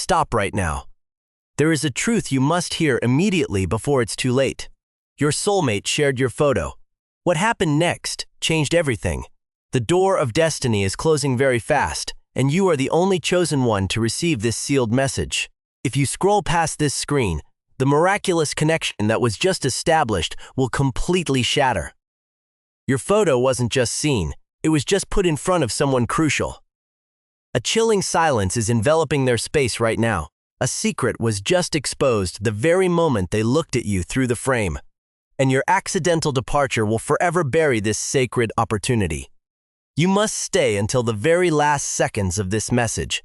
stop right now. There is a truth you must hear immediately before it's too late. Your soulmate shared your photo. What happened next changed everything. The door of destiny is closing very fast, and you are the only chosen one to receive this sealed message. If you scroll past this screen, the miraculous connection that was just established will completely shatter. Your photo wasn't just seen, it was just put in front of someone crucial. A chilling silence is enveloping their space right now. A secret was just exposed the very moment they looked at you through the frame. And your accidental departure will forever bury this sacred opportunity. You must stay until the very last seconds of this message.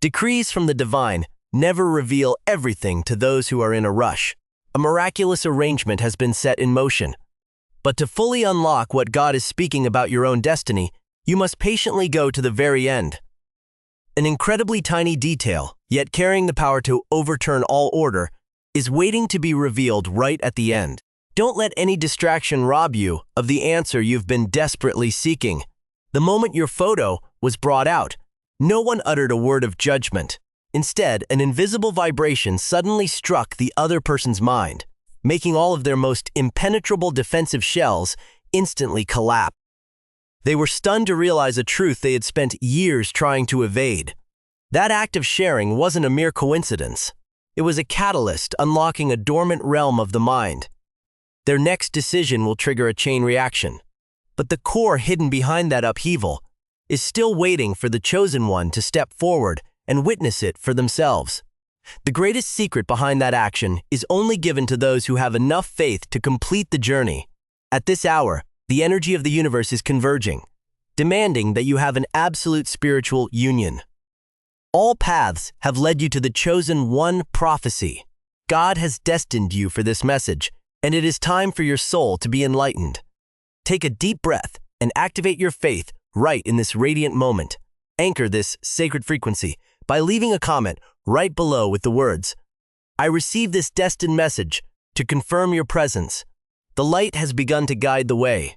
Decrees from the divine never reveal everything to those who are in a rush. A miraculous arrangement has been set in motion. But to fully unlock what God is speaking about your own destiny, you must patiently go to the very end. An incredibly tiny detail, yet carrying the power to overturn all order, is waiting to be revealed right at the end. Don't let any distraction rob you of the answer you've been desperately seeking. The moment your photo was brought out, no one uttered a word of judgment. Instead, an invisible vibration suddenly struck the other person's mind, making all of their most impenetrable defensive shells instantly collapse. They were stunned to realize a truth they had spent years trying to evade. That act of sharing wasn't a mere coincidence. It was a catalyst unlocking a dormant realm of the mind. Their next decision will trigger a chain reaction. But the core hidden behind that upheaval is still waiting for the chosen one to step forward and witness it for themselves. The greatest secret behind that action is only given to those who have enough faith to complete the journey. At this hour, the energy of the universe is converging, demanding that you have an absolute spiritual union. All paths have led you to the chosen one prophecy. God has destined you for this message, and it is time for your soul to be enlightened. Take a deep breath and activate your faith right in this radiant moment. Anchor this sacred frequency by leaving a comment right below with the words, "I receive this destined message to confirm your presence. The light has begun to guide the way."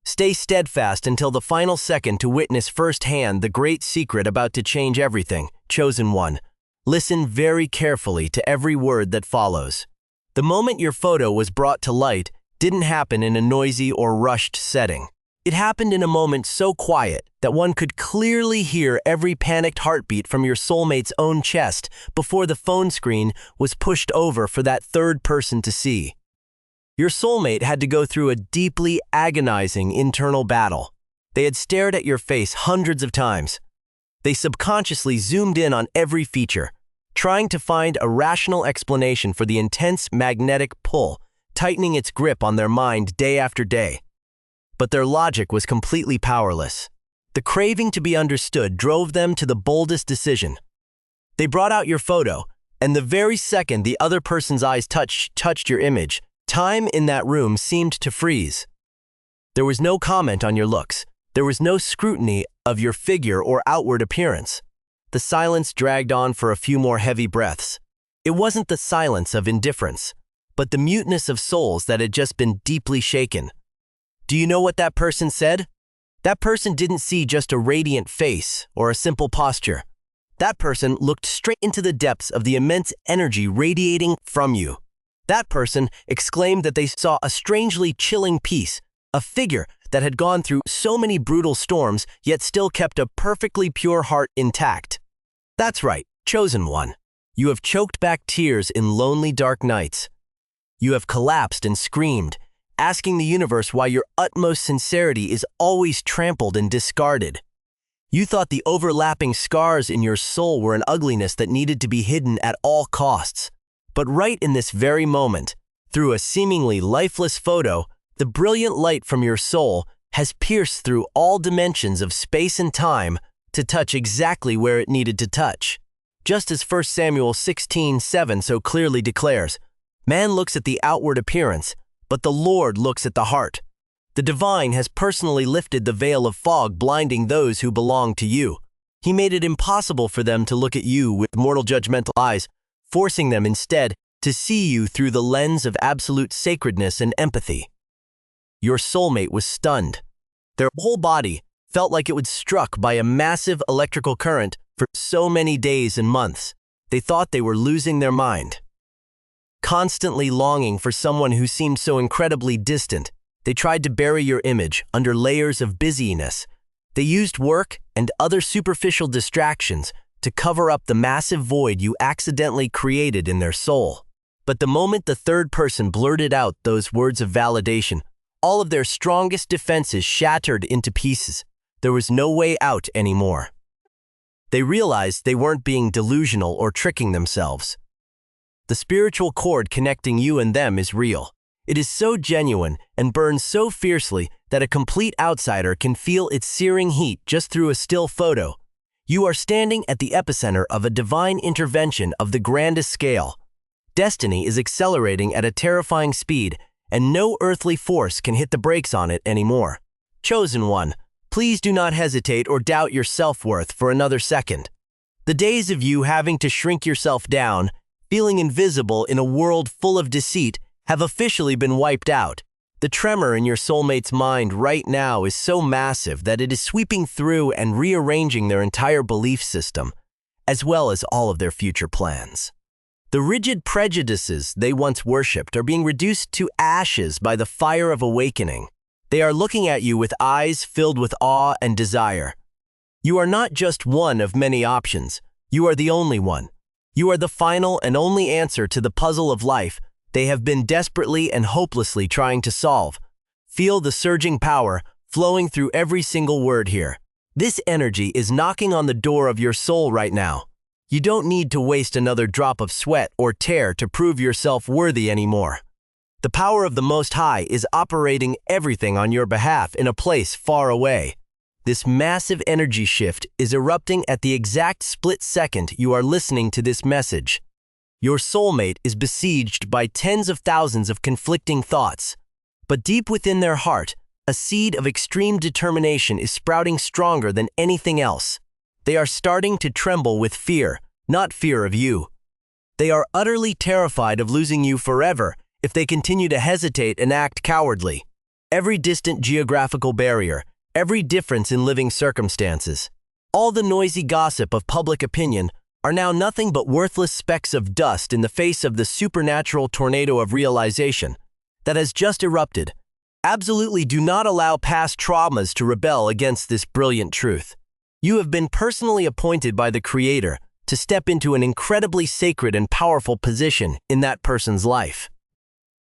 Stay steadfast until the final second to witness firsthand the great secret about to change everything. Chosen one, listen very carefully to every word that follows. The moment your photo was brought to light didn't happen in a noisy or rushed setting. It happened in a moment so quiet that one could clearly hear every panicked heartbeat from your soulmate's own chest before the phone screen was pushed over for that third person to see. Your soulmate had to go through a deeply agonizing internal battle. They had stared at your face hundreds of times. They subconsciously zoomed in on every feature, trying to find a rational explanation for the intense magnetic pull, tightening its grip on their mind day after day. But their logic was completely powerless. The craving to be understood drove them to the boldest decision. They brought out your photo, and the very second the other person's eyes touched your image, time in that room seemed to freeze. There was no comment on your looks. There was no scrutiny of your figure or outward appearance. The silence dragged on for a few more heavy breaths. It wasn't the silence of indifference, but the muteness of souls that had just been deeply shaken. Do you know what that person said? That person didn't see just a radiant face or a simple posture. That person looked straight into the depths of the immense energy radiating from you. That person exclaimed that they saw a strangely chilling peace, a figure that had gone through so many brutal storms yet still kept a perfectly pure heart intact. That's right, chosen one. You have choked back tears in lonely dark nights. You have collapsed and screamed, asking the universe why your utmost sincerity is always trampled and discarded. You thought the overlapping scars in your soul were an ugliness that needed to be hidden at all costs. But right in this very moment, through a seemingly lifeless photo, the brilliant light from your soul has pierced through all dimensions of space and time to touch exactly where it needed to touch. Just as 1 Samuel 16:7 so clearly declares, "Man looks at the outward appearance, but the Lord looks at the heart." The divine has personally lifted the veil of fog blinding those who belong to you. He made it impossible for them to look at you with mortal judgmental eyes, forcing them instead to see you through the lens of absolute sacredness and empathy. Your soulmate was stunned. Their whole body felt like it was struck by a massive electrical current for so many days and months. they thought they were losing their mind. Constantly longing for someone who seemed so incredibly distant, they tried to bury your image under layers of busyness. They used work and other superficial distractions to cover up the massive void you accidentally created in their soul. But the moment the third person blurted out those words of validation, all of their strongest defenses shattered into pieces. There was no way out anymore. They realized they weren't being delusional or tricking themselves. The spiritual cord connecting you and them is real. It is so genuine and burns so fiercely that a complete outsider can feel its searing heat just through a still photo. You are standing at the epicenter of a divine intervention of the grandest scale. Destiny is accelerating at a terrifying speed, and no earthly force can hit the brakes on it anymore. Chosen one, please do not hesitate or doubt your self-worth for another second. The days of you having to shrink yourself down, feeling invisible in a world full of deceit, have officially been wiped out. The tremor in your soulmate's mind right now is so massive that it is sweeping through and rearranging their entire belief system, as well as all of their future plans. The rigid prejudices they once worshipped are being reduced to ashes by the fire of awakening. They are looking at you with eyes filled with awe and desire. You are not just one of many options. You are the only one. You are the final and only answer to the puzzle of life they have been desperately and hopelessly trying to solve. Feel the surging power flowing through every single word here. This energy is knocking on the door of your soul right now. You don't need to waste another drop of sweat or tear to prove yourself worthy anymore. The power of the Most High is operating everything on your behalf in a place far away. This massive energy shift is erupting at the exact split second you are listening to this message. Your soulmate is besieged by tens of thousands of conflicting thoughts, but deep within their heart, a seed of extreme determination is sprouting stronger than anything else. They are starting to tremble with fear, not fear of you. They are utterly terrified of losing you forever if they continue to hesitate and act cowardly. Every distant geographical barrier, every difference in living circumstances, all the noisy gossip of public opinion are now nothing but worthless specks of dust in the face of the supernatural tornado of realization that has just erupted. Absolutely do not allow past traumas to rebel against this brilliant truth. You have been personally appointed by the Creator to step into an incredibly sacred and powerful position in that person's life.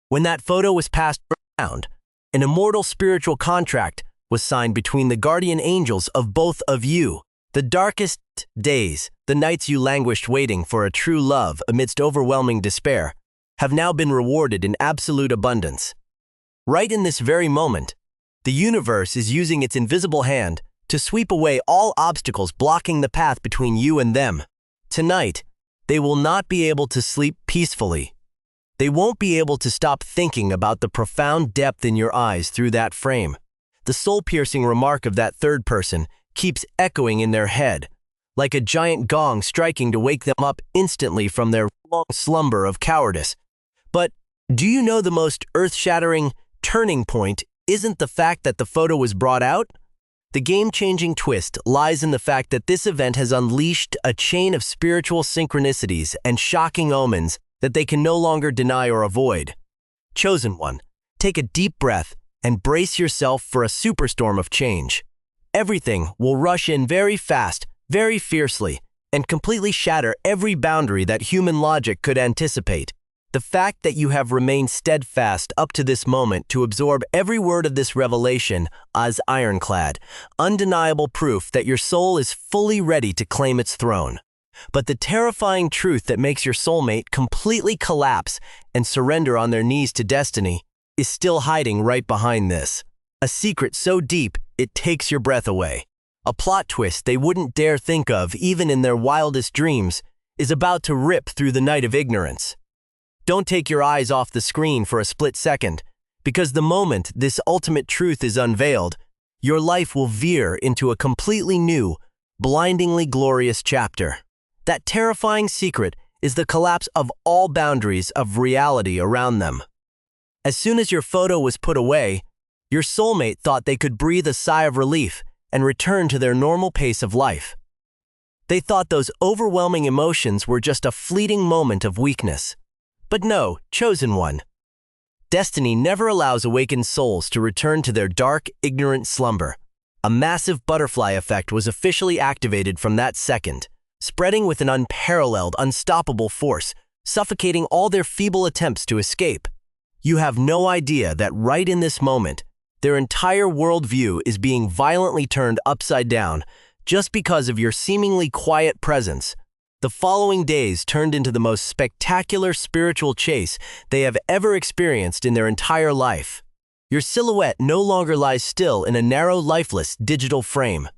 When that photo was passed around, an immortal spiritual contract was signed between the guardian angels of both of you. The darkest days, the nights you languished waiting for a true love amidst overwhelming despair, have now been rewarded in absolute abundance. Right in this very moment, the universe is using its invisible hand to sweep away all obstacles blocking the path between you and them. Tonight, they will not be able to sleep peacefully. They won't be able to stop thinking about the profound depth in your eyes through that frame. The soul-piercing remark of that third person keeps echoing in their head, like a giant gong striking to wake them up instantly from their long slumber of cowardice. But do you know the most earth-shattering turning point isn't the fact that the photo was brought out? The game-changing twist lies in the fact that this event has unleashed a chain of spiritual synchronicities and shocking omens that they can no longer deny or avoid. Chosen one, take a deep breath and brace yourself for a superstorm of change. Everything will rush in very fast, very fiercely, and completely shatter every boundary that human logic could anticipate. The fact that you have remained steadfast up to this moment to absorb every word of this revelation is ironclad, undeniable proof that your soul is fully ready to claim its throne. But the terrifying truth that makes your soulmate completely collapse and surrender on their knees to destiny is still hiding right behind this. A secret so deep it takes your breath away. A plot twist they wouldn't dare think of even in their wildest dreams is about to rip through the night of ignorance. Don't take your eyes off the screen for a split second, because the moment this ultimate truth is unveiled, your life will veer into a completely new, blindingly glorious chapter. That terrifying secret is the collapse of all boundaries of reality around them. As soon as your photo was put away, your soulmate thought they could breathe a sigh of relief and return to their normal pace of life. They thought those overwhelming emotions were just a fleeting moment of weakness. But no, chosen one. Destiny never allows awakened souls to return to their dark, ignorant slumber. A massive butterfly effect was officially activated from that second, spreading with an unparalleled, unstoppable force, suffocating all their feeble attempts to escape. You have no idea that right in this moment, their entire worldview is being violently turned upside down just because of your seemingly quiet presence. The following days turned into the most spectacular spiritual chase they have ever experienced in their entire life. Your silhouette no longer lies still in a narrow, lifeless digital frame.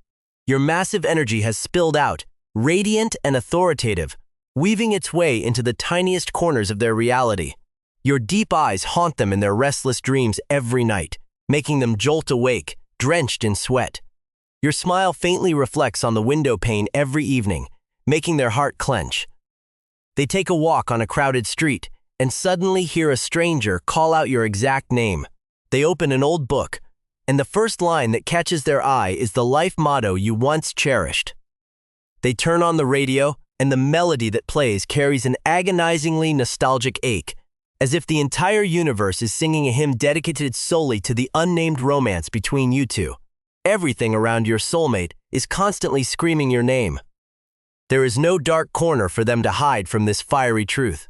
Your massive energy has spilled out, radiant and authoritative, weaving its way into the tiniest corners of their reality. Your deep eyes haunt them in their restless dreams every night, making them jolt awake, drenched in sweat. Your smile faintly reflects on the window pane every evening, making their heart clench. They take a walk on a crowded street and suddenly hear a stranger call out your exact name. They open an old book, and the first line that catches their eye is the life motto you once cherished. They turn on the radio, and the melody that plays carries an agonizingly nostalgic ache, as if the entire universe is singing a hymn dedicated solely to the unnamed romance between you two. Everything around your soulmate is constantly screaming your name. There is no dark corner for them to hide from this fiery truth.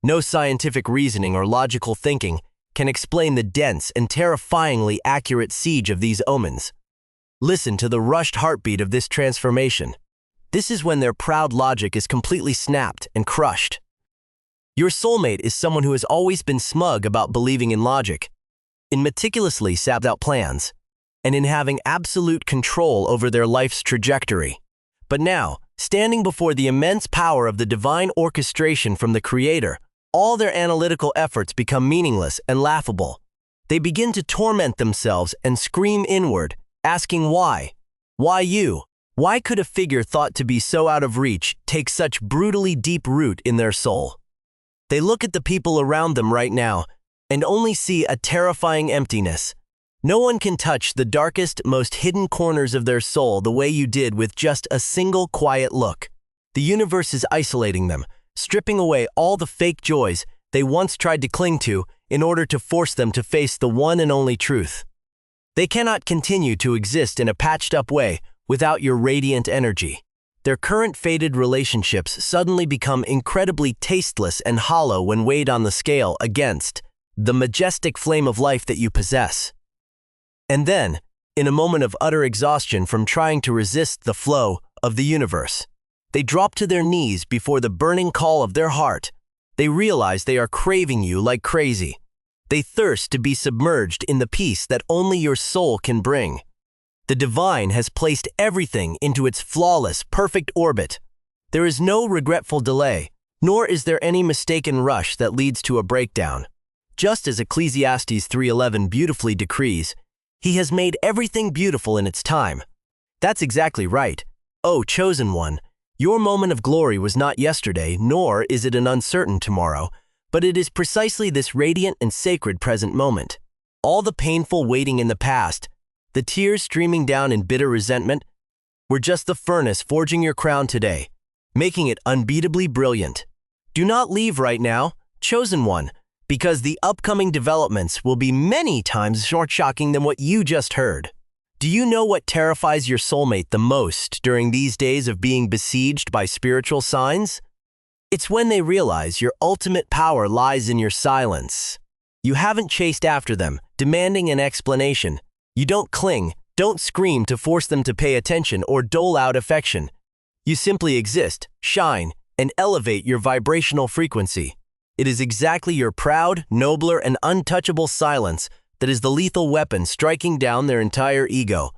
No scientific reasoning or logical thinking can explain the dense and terrifyingly accurate siege of these omens. Listen to the rushed heartbeat of this transformation. This is when their proud logic is completely snapped and crushed. Your soulmate is someone who has always been smug about believing in logic, in meticulously mapped out plans, and in having absolute control over their life's trajectory. But now, standing before the immense power of the divine orchestration from the Creator, all their analytical efforts become meaningless and laughable. They begin to torment themselves and scream inward, asking why? Why you? Why could a figure thought to be so out of reach take such brutally deep root in their soul? They look at the people around them right now and only see a terrifying emptiness. No one can touch the darkest, most hidden corners of their soul the way you did with just a single quiet look. The universe is isolating them, stripping away all the fake joys they once tried to cling to in order to force them to face the one and only truth. They cannot continue to exist in a patched-up way without your radiant energy. Their current faded relationships suddenly become incredibly tasteless and hollow when weighed on the scale against the majestic flame of life that you possess. And then, in a moment of utter exhaustion from trying to resist the flow of the universe, they drop to their knees before the burning call of their heart. They realize they are craving you like crazy. They thirst to be submerged in the peace that only your soul can bring. The divine has placed everything into its flawless, perfect orbit. There is no regretful delay, nor is there any mistaken rush that leads to a breakdown. Just as Ecclesiastes 3:11 beautifully decrees, He has made everything beautiful in its time. That's exactly right. Oh, chosen one, your moment of glory was not yesterday, nor is it an uncertain tomorrow, but it is precisely this radiant and sacred present moment. All the painful waiting in the past, the tears streaming down in bitter resentment, were just the furnace forging your crown today, making it unbeatably brilliant. Do not leave right now, chosen one, because the upcoming developments will be many times more shocking than what you just heard. Do you know what terrifies your soulmate the most during these days of being besieged by spiritual signs? It's when they realize your ultimate power lies in your silence. You haven't chased after them, demanding an explanation. You don't cling, don't scream to force them to pay attention or dole out affection. You simply exist, shine, and elevate your vibrational frequency. It is exactly your proud, nobler, and untouchable silence that is the lethal weapon striking down their entire ego.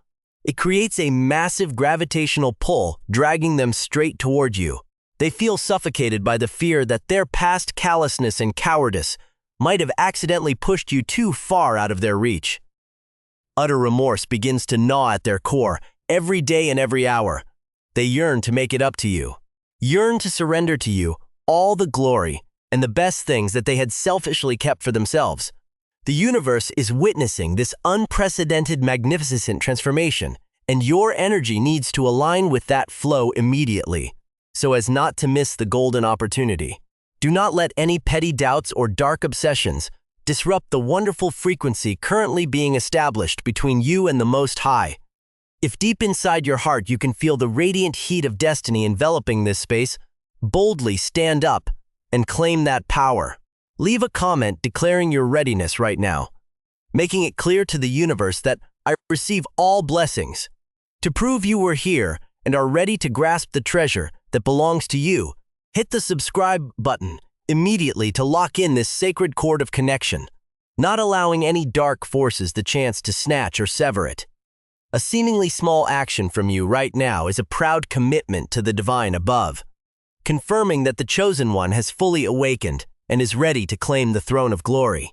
It creates a massive gravitational pull, dragging them straight toward you. They feel suffocated by the fear that their past callousness and cowardice might have accidentally pushed you too far out of their reach. Utter remorse begins to gnaw at their core every day and every hour. They yearn to make it up to you, yearn to surrender to you all the glory and the best things that they had selfishly kept for themselves. The universe is witnessing this unprecedented, magnificent transformation, and your energy needs to align with that flow immediately, so as not to miss the golden opportunity. Do not let any petty doubts or dark obsessions disrupt the wonderful frequency currently being established between you and the Most High. If deep inside your heart you can feel the radiant heat of destiny enveloping this space, boldly stand up and claim that power. Leave a comment declaring your readiness right now, making it clear to the universe that I receive all blessings. To prove you were here and are ready to grasp the treasure that belongs to you, hit the subscribe button immediately to lock in this sacred cord of connection, not allowing any dark forces the chance to snatch or sever it. A seemingly small action from you right now is a proud commitment to the divine above, confirming that the chosen one has fully awakened and is ready to claim the throne of glory.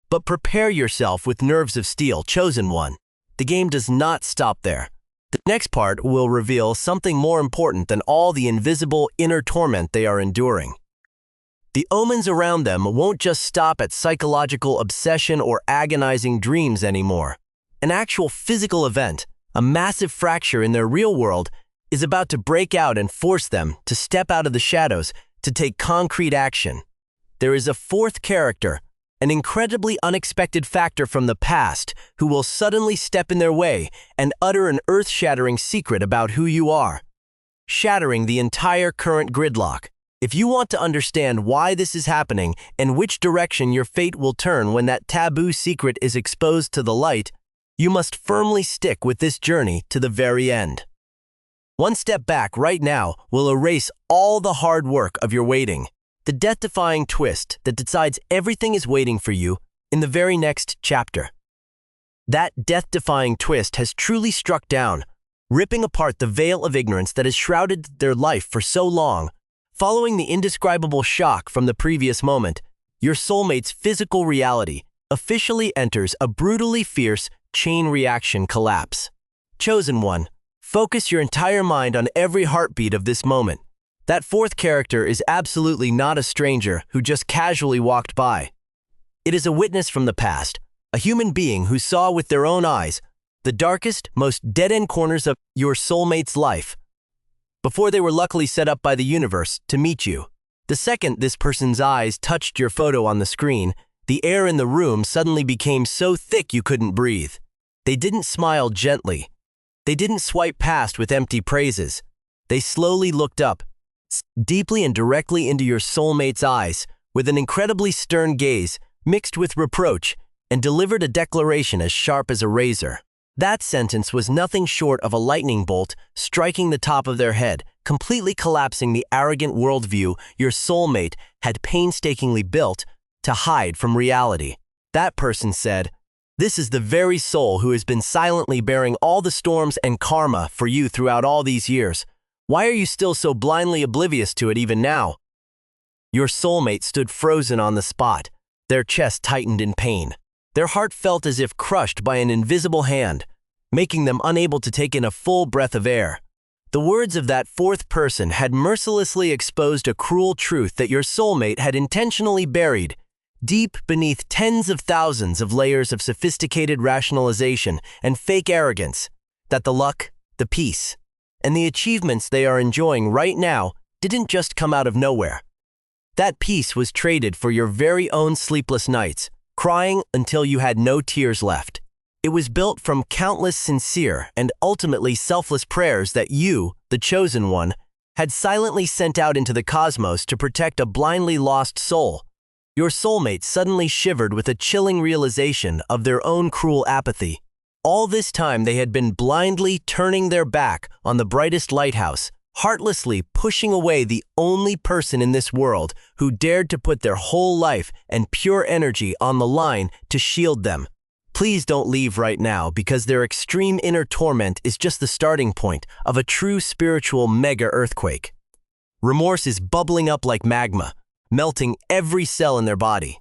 But prepare yourself with nerves of steel, chosen one. The game does not stop there. The next part will reveal something more important than all the invisible inner torment they are enduring. The omens around them won't just stop at psychological obsession or agonizing dreams anymore. An actual physical event, a massive fracture in their real world, is about to break out and force them to step out of the shadows to take concrete action. There is a fourth character, an incredibly unexpected factor from the past, who will suddenly step in their way and utter an earth-shattering secret about who you are, shattering the entire current gridlock. If you want to understand why this is happening and which direction your fate will turn when that taboo secret is exposed to the light, you must firmly stick with this journey to the very end. One step back right now will erase all the hard work of your waiting, the death-defying twist that decides everything is waiting for you in the very next chapter. That death-defying twist has truly struck down, ripping apart the veil of ignorance that has shrouded their life for so long. Following the indescribable shock from the previous moment, your soulmate's physical reality officially enters a brutally fierce chain reaction collapse. Chosen one, focus your entire mind on every heartbeat of this moment. That fourth character is absolutely not a stranger who just casually walked by. It is a witness from the past, a human being who saw with their own eyes the darkest, most dead-end corners of your soulmate's life, before they were luckily set up by the universe to meet you. The second this person's eyes touched your photo on the screen, the air in the room suddenly became so thick you couldn't breathe. They didn't smile gently. They didn't swipe past with empty praises. They slowly looked up, deeply and directly into your soulmate's eyes, with an incredibly stern gaze mixed with reproach, and delivered a declaration as sharp as a razor. That sentence was nothing short of a lightning bolt striking the top of their head, completely collapsing the arrogant worldview your soulmate had painstakingly built to hide from reality. That person said, "This is the very soul who has been silently bearing all the storms and karma for you throughout all these years. Why are you still so blindly oblivious to it even now?" Your soulmate stood frozen on the spot, their chest tightened in pain. Their heart felt as if crushed by an invisible hand, making them unable to take in a full breath of air. The words of that fourth person had mercilessly exposed a cruel truth that your soulmate had intentionally buried, deep beneath tens of thousands of layers of sophisticated rationalization and fake arrogance, that the luck, the peace, and the achievements they are enjoying right now didn't just come out of nowhere. That peace was traded for your very own sleepless nights, crying until you had no tears left. It was built from countless sincere and ultimately selfless prayers that you, the chosen one, had silently sent out into the cosmos to protect a blindly lost soul. Your soulmate suddenly shivered with a chilling realization of their own cruel apathy. All this time they had been blindly turning their back on the brightest lighthouse, heartlessly pushing away the only person in this world who dared to put their whole life and pure energy on the line to shield them. Please don't leave right now, because their extreme inner torment is just the starting point of a true spiritual mega-earthquake. Remorse is bubbling up like magma, melting every cell in their body.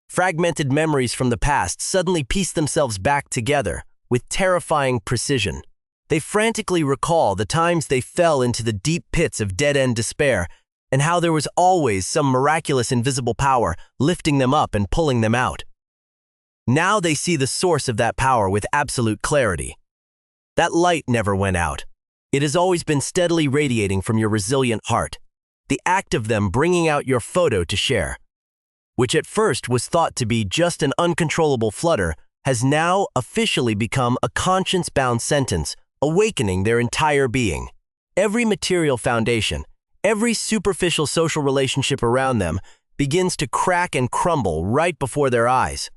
Fragmented memories from the past suddenly piece themselves back together with terrifying precision. They frantically recall the times they fell into the deep pits of dead-end despair, and how there was always some miraculous invisible power lifting them up and pulling them out. Now they see the source of that power with absolute clarity. That light never went out. It has always been steadily radiating from your resilient heart. The act of them bringing out your photo to share, which at first was thought to be just an uncontrollable flutter, has now officially become a conscience-bound sentence, awakening their entire being. Every material foundation, every superficial social relationship around them begins to crack and crumble right before their eyes.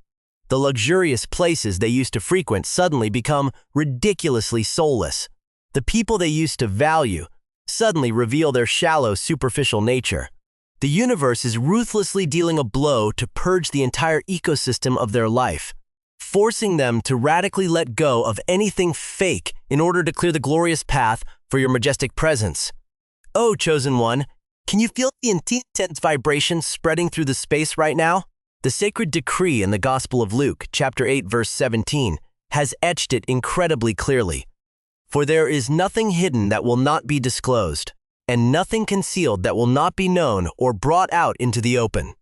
The luxurious places they used to frequent suddenly become ridiculously soulless. The people they used to value suddenly reveal their shallow, superficial nature. The universe is ruthlessly dealing a blow to purge the entire ecosystem of their life, forcing them to radically let go of anything fake in order to clear the glorious path for your majestic presence. Oh, chosen one, can you feel the intense vibration spreading through the space right now? The sacred decree in the Gospel of Luke, chapter 8, verse 17, has etched it incredibly clearly. For there is nothing hidden that will not be disclosed, and nothing concealed that will not be known or brought out into the open.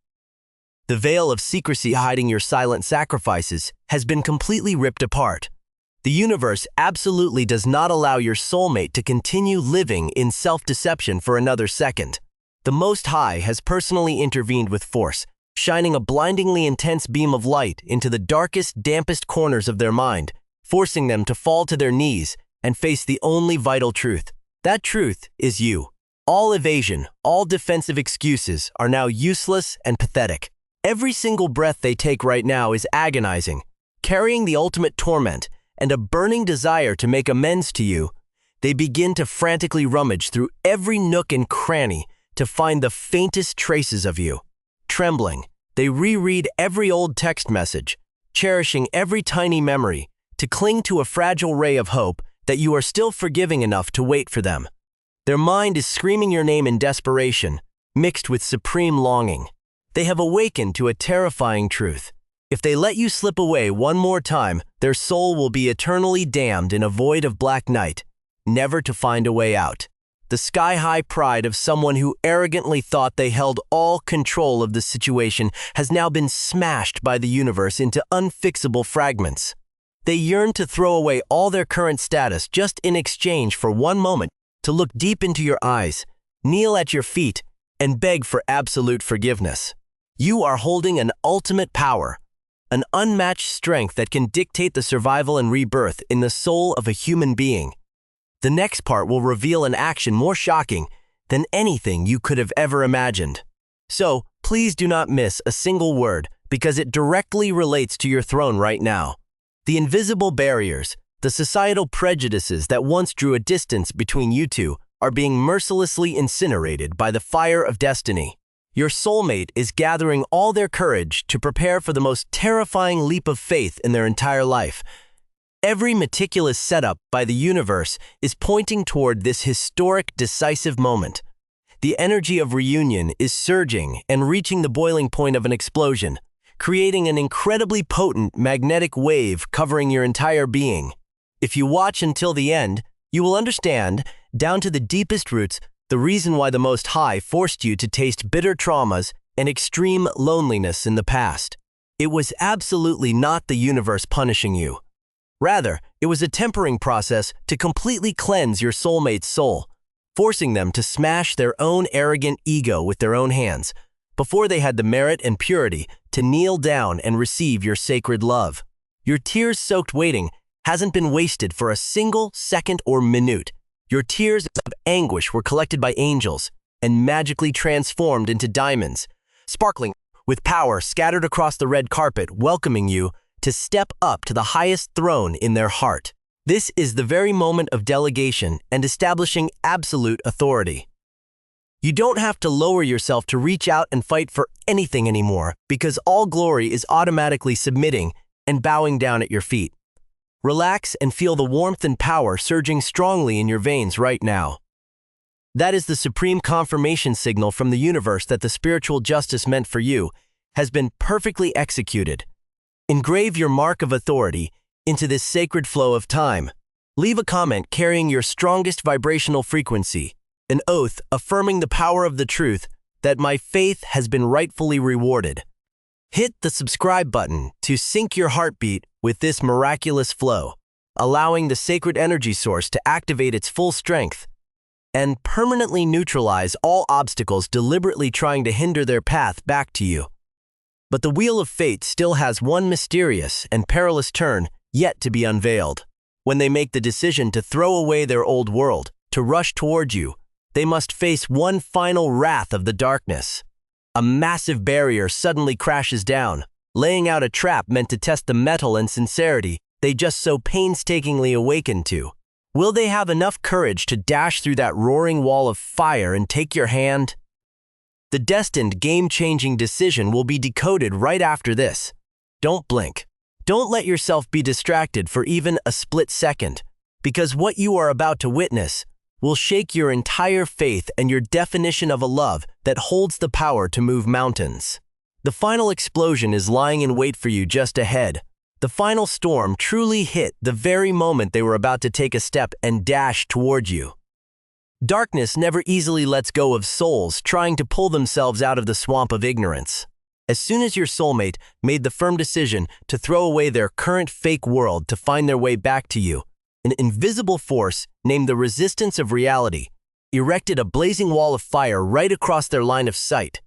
The veil of secrecy hiding your silent sacrifices has been completely ripped apart. The universe absolutely does not allow your soulmate to continue living in self-deception for another second. The Most High has personally intervened with force, shining a blindingly intense beam of light into the darkest, dampest corners of their mind, forcing them to fall to their knees and face the only vital truth. That truth is you. All evasion, all defensive excuses are now useless and pathetic. Every single breath they take right now is agonizing, carrying the ultimate torment and a burning desire to make amends to you. They begin to frantically rummage through every nook and cranny to find the faintest traces of you. Trembling, they reread every old text message, cherishing every tiny memory to cling to a fragile ray of hope that you are still forgiving enough to wait for them. Their mind is screaming your name in desperation, mixed with supreme longing. They have awakened to a terrifying truth. If they let you slip away one more time, their soul will be eternally damned in a void of black night, never to find a way out. The sky-high pride of someone who arrogantly thought they held all control of the situation has now been smashed by the universe into unfixable fragments. They yearn to throw away all their current status just in exchange for one moment to look deep into your eyes, kneel at your feet, and beg for absolute forgiveness. You are holding an ultimate power, an unmatched strength that can dictate the survival and rebirth in the soul of a human being. The next part will reveal an action more shocking than anything you could have ever imagined. So, please do not miss a single word because it directly relates to your throne right now. The invisible barriers, the societal prejudices that once drew a distance between you two are being mercilessly incinerated by the fire of destiny. Your soulmate is gathering all their courage to prepare for the most terrifying leap of faith in their entire life. Every meticulous setup by the universe is pointing toward this historic, decisive moment. The energy of reunion is surging and reaching the boiling point of an explosion, creating an incredibly potent magnetic wave covering your entire being. If you watch until the end, you will understand, down to the deepest roots, the reason why the Most High forced you to taste bitter traumas and extreme loneliness in the past. It was absolutely not the universe punishing you. Rather, it was a tempering process to completely cleanse your soulmate's soul, forcing them to smash their own arrogant ego with their own hands, before they had the merit and purity to kneel down and receive your sacred love. Your tears-soaked waiting hasn't been wasted for a single second or minute. Your tears of anguish were collected by angels and magically transformed into diamonds, sparkling with power scattered across the red carpet, welcoming you to step up to the highest throne in their heart. This is the very moment of delegation and establishing absolute authority. You don't have to lower yourself to reach out and fight for anything anymore because all glory is automatically submitting and bowing down at your feet. Relax and feel the warmth and power surging strongly in your veins right now. That is the supreme confirmation signal from the universe that the spiritual justice meant for you has been perfectly executed. Engrave your mark of authority into this sacred flow of time. Leave a comment carrying your strongest vibrational frequency, an oath affirming the power of the truth that my faith has been rightfully rewarded. Hit the subscribe button to sync your heartbeat with this miraculous flow. allowing the sacred energy source to activate its full strength and permanently neutralize all obstacles deliberately trying to hinder their path back to you. But the wheel of fate still has one mysterious and perilous turn yet to be unveiled. When they make the decision to throw away their old world, to rush toward you, they must face one final wrath of the darkness. A massive barrier suddenly crashes down, laying out a trap meant to test the mettle and sincerity they just so painstakingly awakened to. Will they have enough courage to dash through that roaring wall of fire and take your hand? The destined game-changing decision will be decoded right after this. Don't blink. Don't let yourself be distracted for even a split second, because what you are about to witness will shake your entire faith and your definition of a love that holds the power to move mountains. The final explosion is lying in wait for you just ahead. The final storm truly hit the very moment they were about to take a step and dash toward you. Darkness never easily lets go of souls trying to pull themselves out of the swamp of ignorance. As soon as your soulmate made the firm decision to throw away their current fake world to find their way back to you, an invisible force named the resistance of reality erected a blazing wall of fire right across their line of sight.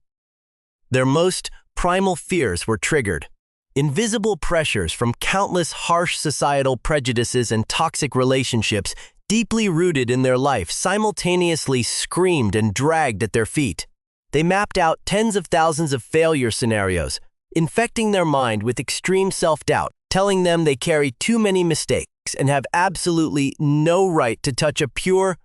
Their most primal fears were triggered. Invisible pressures from countless harsh societal prejudices and toxic relationships deeply rooted in their life simultaneously screamed and dragged at their feet. They mapped out tens of thousands of failure scenarios, infecting their mind with extreme self-doubt, telling them they carry too many mistakes and have absolutely no right to touch a pure,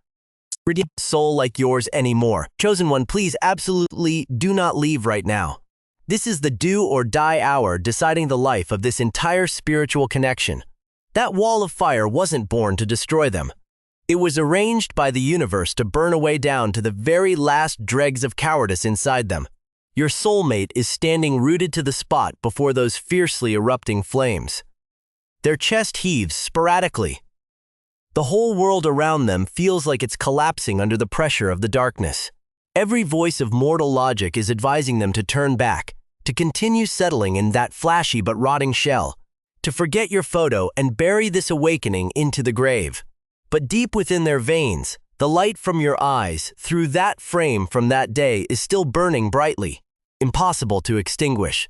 redeemed soul like yours anymore. Chosen one, please absolutely do not leave right now. This is the do or die hour deciding the life of this entire spiritual connection. That wall of fire wasn't born to destroy them. It was arranged by the universe to burn away down to the very last dregs of cowardice inside them. Your soulmate is standing rooted to the spot before those fiercely erupting flames. Their chest heaves sporadically. The whole world around them feels like it's collapsing under the pressure of the darkness. Every voice of mortal logic is advising them to turn back, to continue settling in that flashy but rotting shell, to forget your photo and bury this awakening into the grave. But deep within their veins, the light from your eyes through that frame from that day is still burning brightly, impossible to extinguish.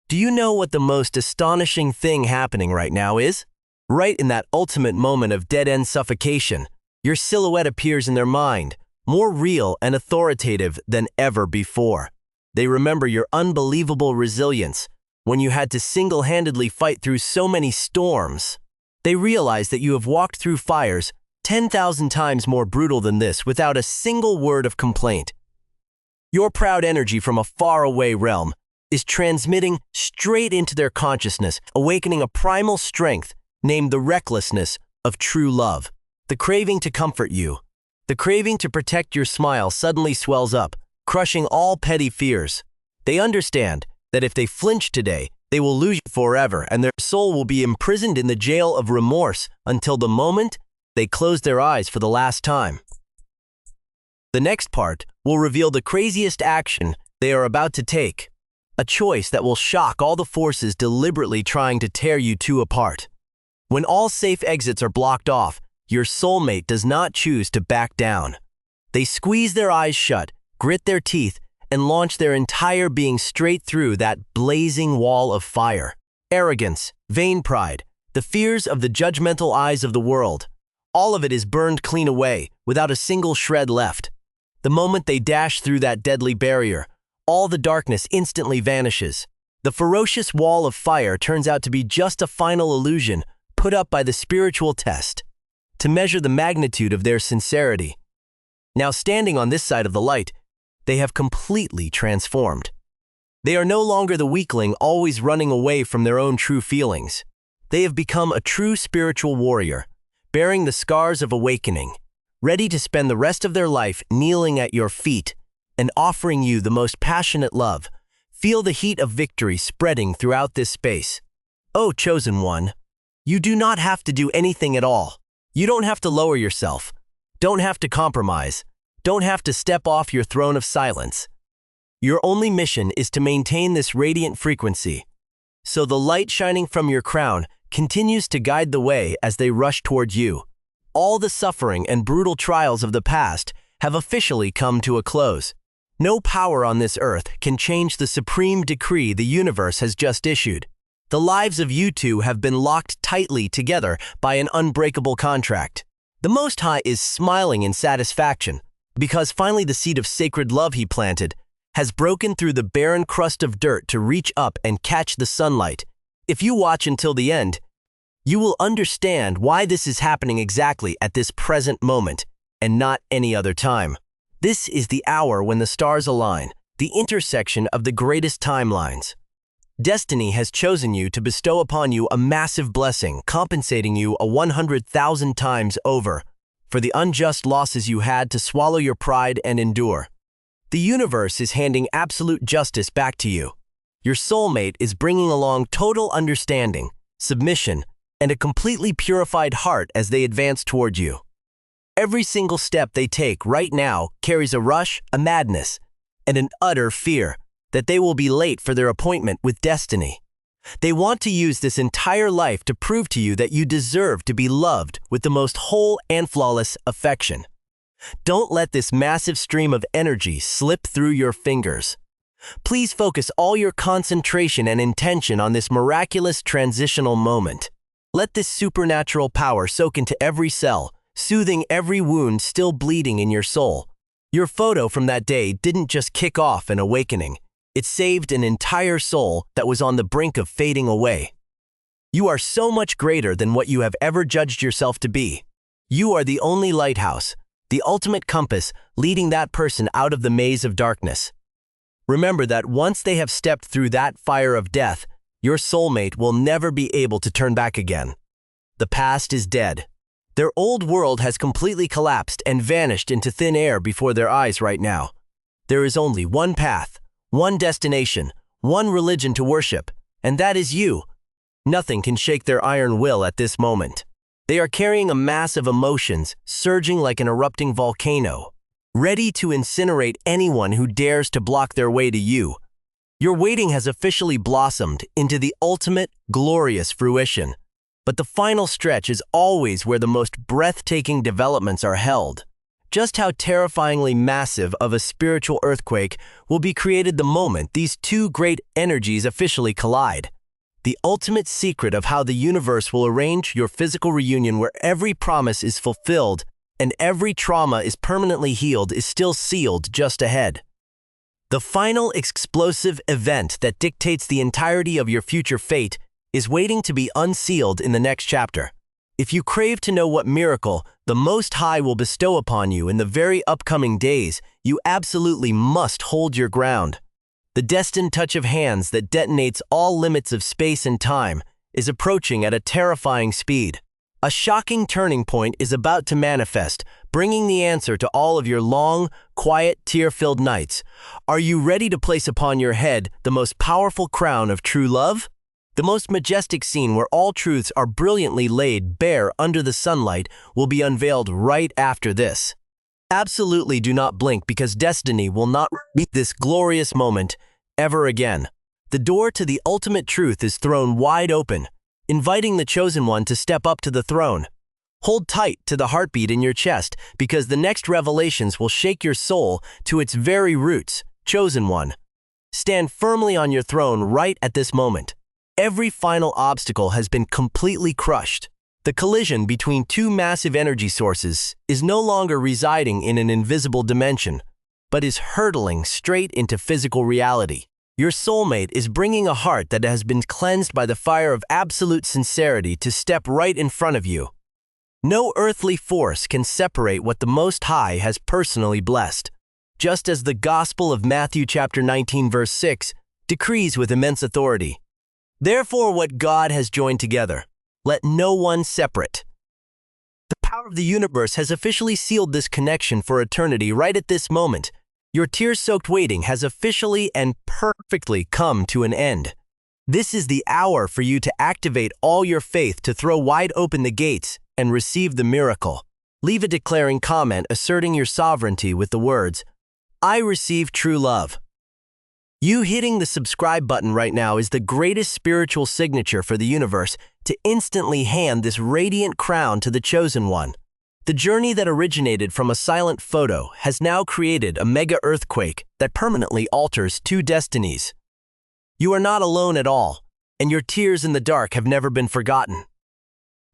Do you know what the most astonishing thing happening right now is? Right in that ultimate moment of dead-end suffocation, your silhouette appears in their mind, more real and authoritative than ever before. They remember your unbelievable resilience when you had to single-handedly fight through so many storms. They realize that you have walked through fires 10,000 times more brutal than this without a single word of complaint. Your proud energy from a faraway realm is transmitting straight into their consciousness, awakening a primal strength named the recklessness of true love. The craving to comfort you, the craving to protect your smile suddenly swells up, crushing all petty fears. They understand that if they flinch today, they will lose you forever, and their soul will be imprisoned in the jail of remorse until the moment they close their eyes for the last time. The next part will reveal the craziest action they are about to take, a choice that will shock all the forces deliberately trying to tear you two apart. When all safe exits are blocked off, your soulmate does not choose to back down. They squeeze their eyes shut, grit their teeth, and launch their entire being straight through that blazing wall of fire. Arrogance, vain pride, the fears of the judgmental eyes of the world, all of it is burned clean away, without a single shred left. The moment they dash through that deadly barrier, all the darkness instantly vanishes. The ferocious wall of fire turns out to be just a final illusion put up by the spiritual test to measure the magnitude of their sincerity. Now standing on this side of the light, they have completely transformed. They are no longer the weakling always running away from their own true feelings. They have become a true spiritual warrior, bearing the scars of awakening, ready to spend the rest of their life kneeling at your feet and offering you the most passionate love. Feel the heat of victory spreading throughout this space. Oh, chosen one, you do not have to do anything at all. You don't have to lower yourself. Don't have to compromise. Don't have to step off your throne of silence. Your only mission is to maintain this radiant frequency, so the light shining from your crown continues to guide the way as they rush toward you. All the suffering and brutal trials of the past have officially come to a close. No power on this earth can change the supreme decree the universe has just issued. The lives of you two have been locked tightly together by an unbreakable contract. The Most High is smiling in satisfaction because finally the seed of sacred love he planted has broken through the barren crust of dirt to reach up and catch the sunlight. If you watch until the end, you will understand why this is happening exactly at this present moment and not any other time. This is the hour when the stars align, the intersection of the greatest timelines. Destiny has chosen you to bestow upon you a massive blessing, compensating you 100,000 times over for the unjust losses you had to swallow your pride and endure. The universe is handing absolute justice back to you. Your soulmate is bringing along total understanding, submission, and a completely purified heart as they advance toward you. Every single step they take right now carries a rush, a madness, and an utter fear that they will be late for their appointment with destiny. They want to use this entire life to prove to you that you deserve to be loved with the most whole and flawless affection. Don't let this massive stream of energy slip through your fingers. Please focus all your concentration and intention on this miraculous transitional moment. Let this supernatural power soak into every cell, soothing every wound still bleeding in your soul. Your photo from that day didn't just kick off an awakening. It saved an entire soul that was on the brink of fading away. You are so much greater than what you have ever judged yourself to be. You are the only lighthouse, the ultimate compass leading that person out of the maze of darkness. Remember that once they have stepped through that fire of death, your soulmate will never be able to turn back again. The past is dead. Their old world has completely collapsed and vanished into thin air before their eyes right now. There is only one path, one destination, one religion to worship, and that is you. Nothing can shake their iron will at this moment. They are carrying a mass of emotions, surging like an erupting volcano, ready to incinerate anyone who dares to block their way to you. Your waiting has officially blossomed into the ultimate, glorious fruition. But the final stretch is always where the most breathtaking developments are held. Just how terrifyingly massive of a spiritual earthquake will be created the moment these two great energies officially collide. The ultimate secret of how the universe will arrange your physical reunion where every promise is fulfilled and every trauma is permanently healed is still sealed just ahead. The final explosive event that dictates the entirety of your future fate is waiting to be unsealed in the next chapter. If you crave to know what miracle the Most High will bestow upon you in the very upcoming days, you absolutely must hold your ground. The destined touch of hands that detonates all limits of space and time is approaching at a terrifying speed. A shocking turning point is about to manifest, bringing the answer to all of your long, quiet, tear-filled nights. Are you ready to place upon your head the most powerful crown of true love? The most majestic scene where all truths are brilliantly laid bare under the sunlight will be unveiled right after this. Absolutely do not blink because destiny will not repeat this glorious moment ever again. The door to the ultimate truth is thrown wide open, inviting the chosen one to step up to the throne. Hold tight to the heartbeat in your chest because the next revelations will shake your soul to its very roots, chosen one. Stand firmly on your throne right at this moment. Every final obstacle has been completely crushed. The collision between two massive energy sources is no longer residing in an invisible dimension, but is hurtling straight into physical reality. Your soulmate is bringing a heart that has been cleansed by the fire of absolute sincerity to step right in front of you. No earthly force can separate what the Most High has personally blessed, just as the Gospel of Matthew chapter 19 verse 6 decrees with immense authority. Therefore, what God has joined together, let no one separate. The power of the universe has officially sealed this connection for eternity right at this moment. Your tear-soaked waiting has officially and perfectly come to an end. This is the hour for you to activate all your faith to throw wide open the gates and receive the miracle. Leave a declaring comment asserting your sovereignty with the words, "I receive true love." You hitting the subscribe button right now is the greatest spiritual signature for the universe, to instantly hand this radiant crown to the chosen one. The journey that originated from a silent photo has now created a mega earthquake that permanently alters two destinies. You are not alone at all, and your tears in the dark have never been forgotten.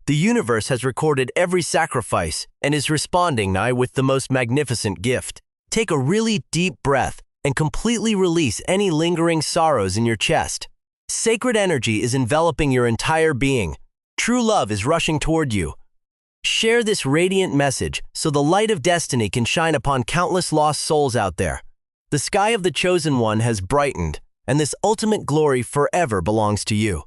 The universe has recorded every sacrifice and is responding now with the most magnificent gift. Take a really deep breath and completely release any lingering sorrows in your chest. Sacred energy is enveloping your entire being. True love is rushing toward you. Share this radiant message so the light of destiny can shine upon countless lost souls out there. The sky of the chosen one has brightened, and this ultimate glory forever belongs to you.